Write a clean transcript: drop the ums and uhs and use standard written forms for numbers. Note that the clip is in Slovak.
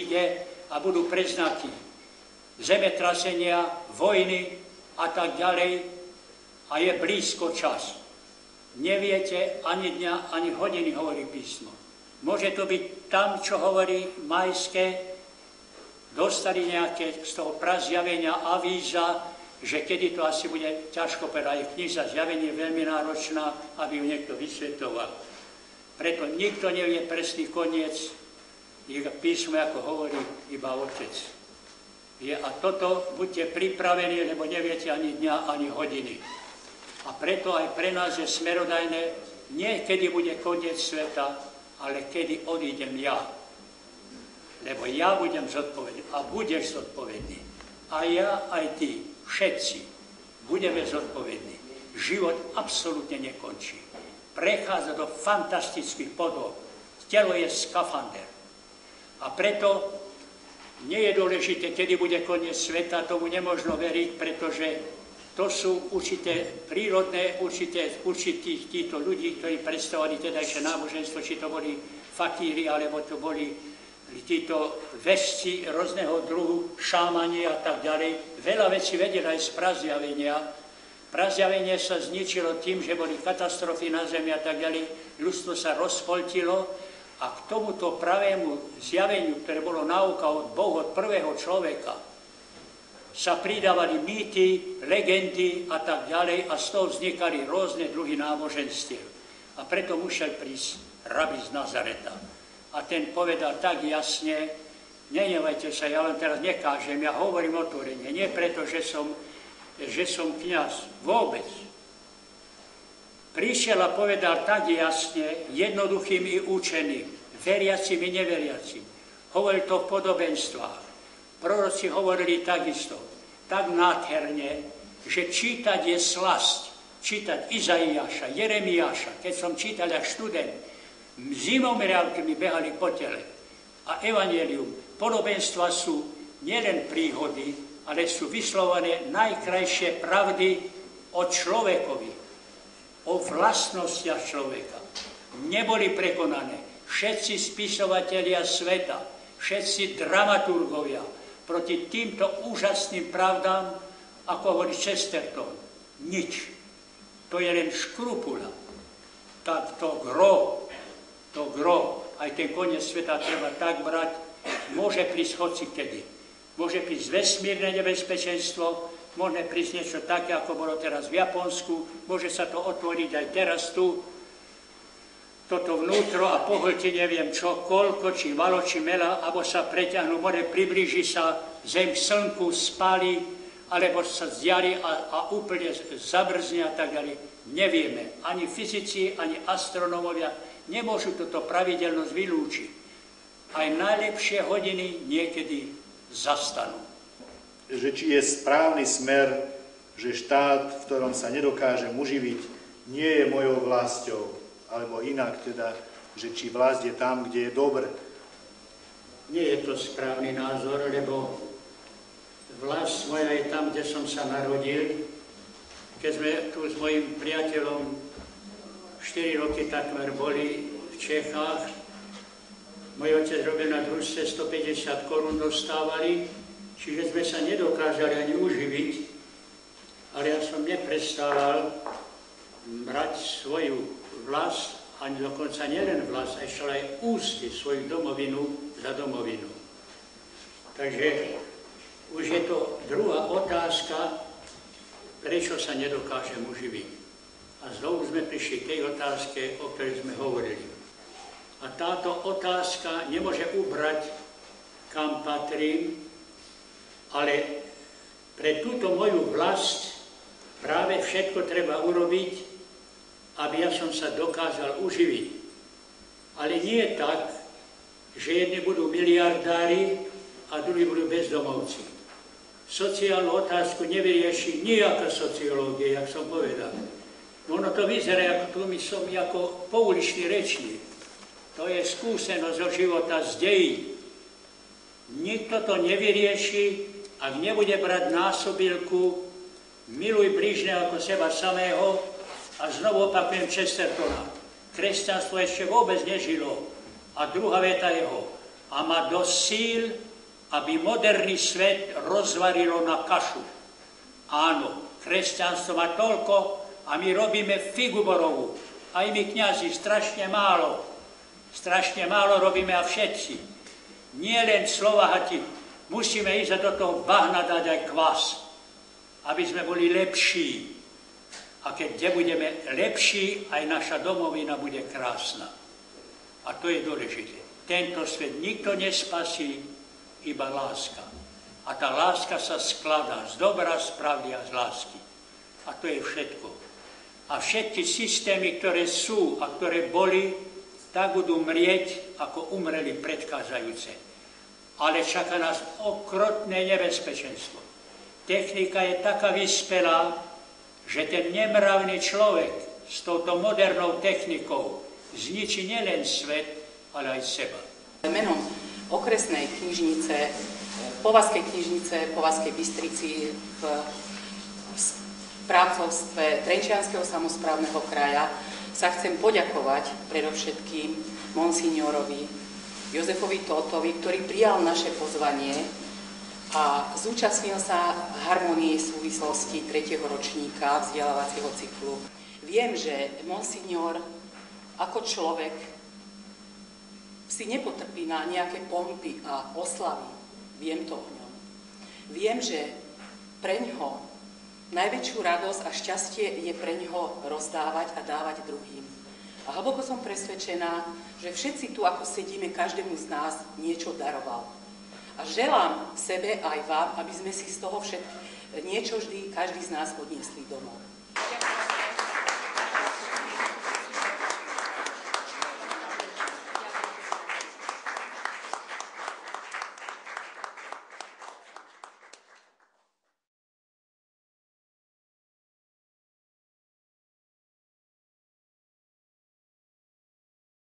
ide a budú predznaky zemetrasenia, vojny a tak ďalej a je blízko čas. Neviete ani dňa, ani hodiny, hovorí písmo. Môže to byť tam, čo hovorí Majské, dostali nejaké z toho prazjavenia avíza, že kedy to asi bude ťažko povedať. Kniha Zjavenie je veľmi náročná, aby ju niekto vysvetoval. Preto nikto nevie presný koniec, písmo, ako hovorí iba Otec. A toto buďte pripravení, lebo neviete ani dňa, ani hodiny. A preto aj pre nás je smerodajné, nie kedy bude koniec sveta, ale kedy odídem ja. Lebo ja budem zodpovedný a budeš zodpovedný. A ja, aj ty, všetci budeme zodpovední. Život absolútne nekončí. Prechádza do fantastických podob. Telo je skafander. A preto nie je dôležité, kedy bude koniec sveta, tomu nemožno veriť, pretože to sú určité prírodné, určitých títo ľudí, ktorí predstavovali tedajšie náboženstvo, či to boli fakíri, alebo to boli títo vesci rôzneho druhu, šámani a tak ďalej. Veľa vecí vedeli aj z prazjavenia. Prazjavenie sa zničilo tým, že boli katastrofy na zemi a tak ďalej. Ľudstvo sa rozpoltilo. A k tomuto pravému zjaveniu, ktoré bolo náuka od Boha, od prvého človeka, sa pridávali mýty, legendy a tak ďalej a z toho vznikali rôzne druhy náboženstiev. A preto musel prísť rabi z Nazareta. A ten povedal tak jasne, nenevajte sa, ja len teraz nekážem, ja hovorím otvorene, nie preto, že som kňaz, vôbec. Prišiel a povedal tak jasne, jednoduchým i učeným, veriacim i neveriacim. Hovoril to v podobenstvách. Proroci hovorili takisto, tak nádherne, že čítať je slasť. Čítať Izaiáša, Jeremiáša, keď som čítal ako študent, zimom riavky mi behali po tele. A evanjelium, podobenstva sú nielen príhody, ale sú vyslovené najkrajšie pravdy o človekovi, o vlastnostiach človeka. Neboli prekonané všetci spisovatelia sveta, všetci dramaturgovia proti týmto úžasným pravdám, ako hovorí Chesterton. Nič. To je len škrupula. Tak to gro, aj ten koniec sveta treba tak brať, môže prísť hoci kedy. Môže prísť vesmírne nebezpečenstvo, môže prísť niečo také, ako bolo teraz v Japonsku, môže sa to otvoriť aj teraz tu, toto vnútro a pohltí neviem čo, koľko, či malo, či mela, alebo sa preťahnú more, priblíži sa zem k slnku, spáli, alebo sa zdiali a úplne zabrzne a tak ďalej. Nevieme. Ani fyzici, ani astronómovia nemôžu toto pravidelnosť vylúčiť. Aj najlepšie hodiny niekedy zastanú. Že či je správny smer, že štát, v ktorom sa nedokážem uživiť, nie je mojou vlastou, alebo inak teda, že či vlast je tam, kde je dobre. Nie je to správny názor, lebo vlast moja je tam, kde som sa narodil. Keď sme tu s mojim priateľom 4 roky takmer boli v Čechách, môj otec robil na družstve, 150 korún dostávali, čiže sme sa nedokázali ani uživiť, ale ja som neprestával brať svoju vlast, ani dokonca nielen vlast, ešte aj ústy, svoju domovinu za domovinu. Takže už je to druhá otázka, prečo sa nedokážem uživiť. A znovu sme prišli k tej otázke, o ktorej sme hovorili. A táto otázka nemôže ubrať, kam patrím, ale pre túto moju vlast práve všetko treba urobiť, aby ja som sa dokázal uživiť. Ale nie je tak, že jedni budú miliardári a druhí budú bezdomovci. Sociálnu otázku nevyrieši nejaká sociológia, jak som povedal. Ono to vyzerá, ako tu my som ako pouličný rečník. To je skúsenosť zo života z dejín. Nikto to nevyrieši, ak nebude brať násobilku miluj blížneho ako seba samého a znovu opakujem Chestertona. Kresťanstvo ešte vôbec nežilo. A druhá veta jeho. a má dosť síl, aby moderný svet rozvarilo na kašu. Áno, kresťanstvo má toľko a my robíme figu borovú. Aj my kňazi strašne málo robíme a všetci. Nie len Slováci, musíme ísť a do toho bahna dať aj kvas, aby sme boli lepší. A keď budeme lepší, aj naša domovina bude krásna. A to je dôležité. Tento svet nikto nespasí, iba láska. A tá láska sa skladá z dobra, z pravdy a z lásky. A to je všetko. A všetky systémy, ktoré sú a ktoré boli, tak budú mrieť, ako umreli predchádzajúce. Ale čaká nás okrutné nebezpečenstvo. Technika je taká vyspelá, že ten nemravný človek s touto modernou technikou zničí nielen svet, ale aj seba. Menom okresnej knižnice, Povazkej knižnice, Povazkej Bystrici v správcovstve Trenčianskeho samosprávneho kraja sa chcem poďakovať predovšetkým monsignorovi Jozefovi Tótovi, ktorý prijal naše pozvanie a zúčastnil sa harmonii súvislosti 3. ročníka vzdelávacieho cyklu. Viem, že monsignor ako človek si nepotrpí na nejaké pompy a oslavy. Viem to o ňom. Viem, že preňho najväčšiu radosť a šťastie je preňho rozdávať a dávať druhým. A hlboko som presvedčená, že všetci tu, ako sedíme, každému z nás niečo daroval. A želám sebe aj vám, aby sme si z toho niečo vždy každý z nás odniesli domov.